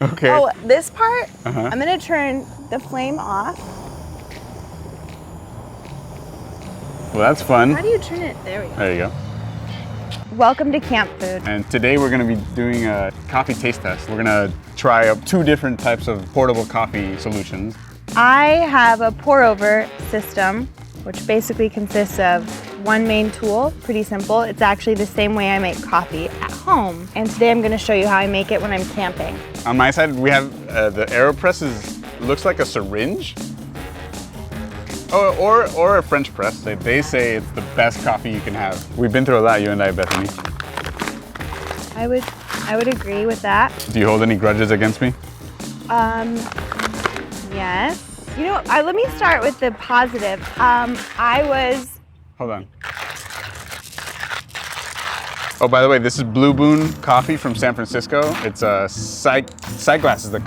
Okay. Oh, this part, I'm gonna turn the flame off. Well, that's fun. How do you turn it? There we go. There you go. Welcome to camp food. And today we're going to be doing a coffee taste test. We're going to try out 2 different types of portable coffee solutions. I have a pour-over system, which basically consists of one main tool, pretty simple. It's actually the same way I make coffee at home. And today I'm going to show you how I make it when I'm camping. On my side, we have the Aeropress looks like a syringe. Oh, or a French press. They say it's the best coffee you can have. We've been through a lot, you and I, Bethany. I would agree with that. Do you hold any grudges against me? Yes. You know, let me start with the positive. Hold on. Oh, by the way, this is Blue Boon Coffee from San Francisco. It's Sightglass is the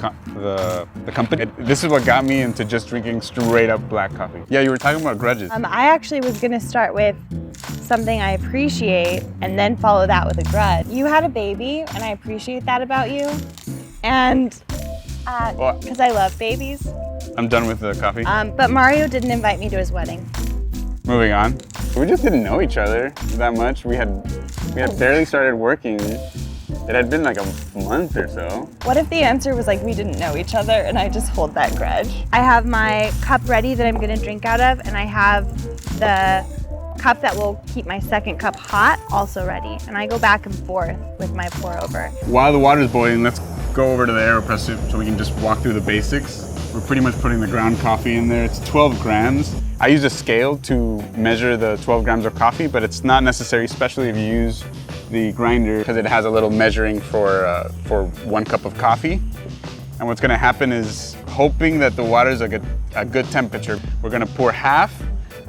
company. This is what got me into just drinking straight up black coffee. Yeah, you were talking about grudges. I actually was gonna start with something I appreciate and then follow that with a grudge. You had a baby, and I appreciate that about you. And because I love babies. I'm done with the coffee. But Mario didn't invite me to his wedding. Moving on. We just didn't know each other that much. We had barely started working. It had been like a month or so. What if the answer was like we didn't know each other and I just hold that grudge? I have my cup ready that I'm gonna drink out of, and I have the cup that will keep my second cup hot also ready. And I go back and forth with my pour over. While the water's boiling, let's go over to the Aeropress so we can just walk through the basics. We're pretty much putting the ground coffee in there. It's 12 grams. I use a scale to measure the 12 grams of coffee, but it's not necessary, especially if you use the grinder, because it has a little measuring for 1 cup of coffee. And what's gonna happen is, hoping that the water's a good temperature, we're gonna pour half,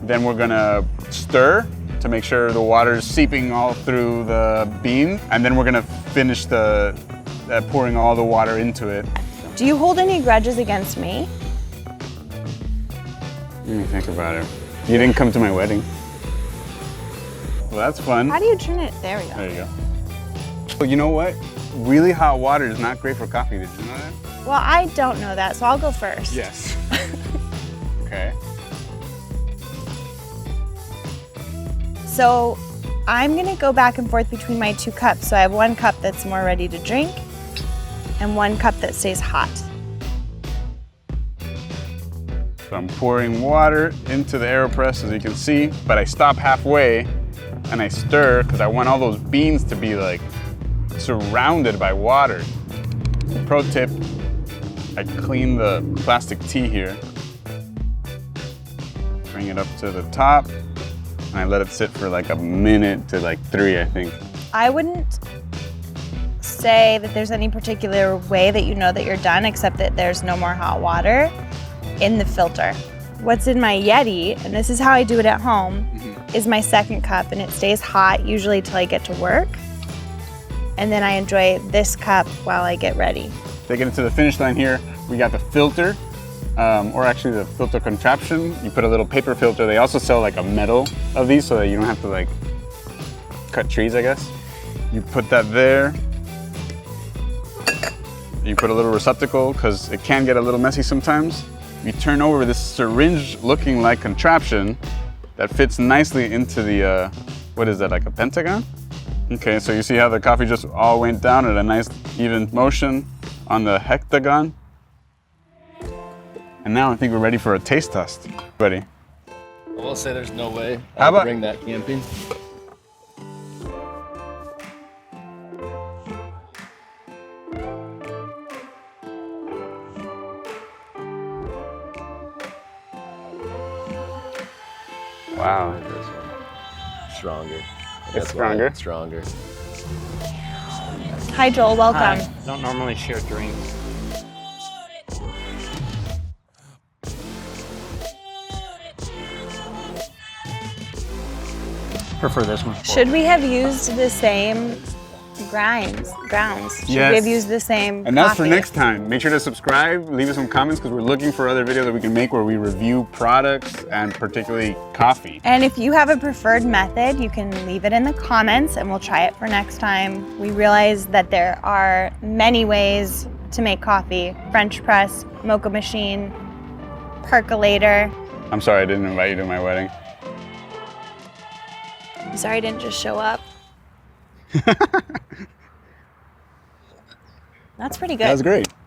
then we're gonna stir to make sure the water's seeping all through the bean, and then we're gonna finish pouring all the water into it. Do you hold any grudges against me? Let me think about it. You didn't come to my wedding. Well, that's fun. How do you turn it? There we go. There you go. Well, you know what? Really hot water is not great for coffee. Did you know that? Well, I don't know that, so I'll go first. Yes. Okay. So I'm gonna go back and forth between my 2 cups. So I have 1 cup that's more ready to drink and 1 cup that stays hot. So I'm pouring water into the Aeropress, as you can see, but I stop halfway and I stir because I want all those beans to be like surrounded by water. Pro tip, I clean the plastic tea here, bring it up to the top, and I let it sit for like a minute to like 3, I think. I wouldn't say that there's any particular way that you know that you're done, except that there's no more hot water in the filter. What's in my Yeti, and this is how I do it at home, is my second cup, and it stays hot usually till I get to work. And then I enjoy this cup while I get ready. Taking it to the finish line here, we got the filter, or actually the filter contraption. You put a little paper filter. They also sell like a metal of these so that you don't have to like cut trees, I guess. You put that there. You put a little receptacle because it can get a little messy sometimes. You turn over this syringe-looking like contraption that fits nicely into the, what is that, like a pentagon? Okay, so you see how the coffee just all went down at a nice even motion on the hectagon? And now I think we're ready for a taste test. Ready? I will say there's no way How I about- would bring that camping. Wow. Stronger. It's stronger? It's stronger. Hi Joel, welcome. Hi. Don't normally share drinks. Prefer this one. Should we have used the same grounds? Should we Yes. have used the same And that's for coffee? next time. Make sure to subscribe, leave us some comments because we're looking for other videos that we can make where we review products and particularly coffee. And if you have a preferred method, you can leave it in the comments and we'll try it for next time. We realize that there are many ways to make coffee. French press, mocha machine, percolator. I'm sorry I didn't invite you to my wedding. I'm sorry I didn't just show up. That's pretty good. That was great.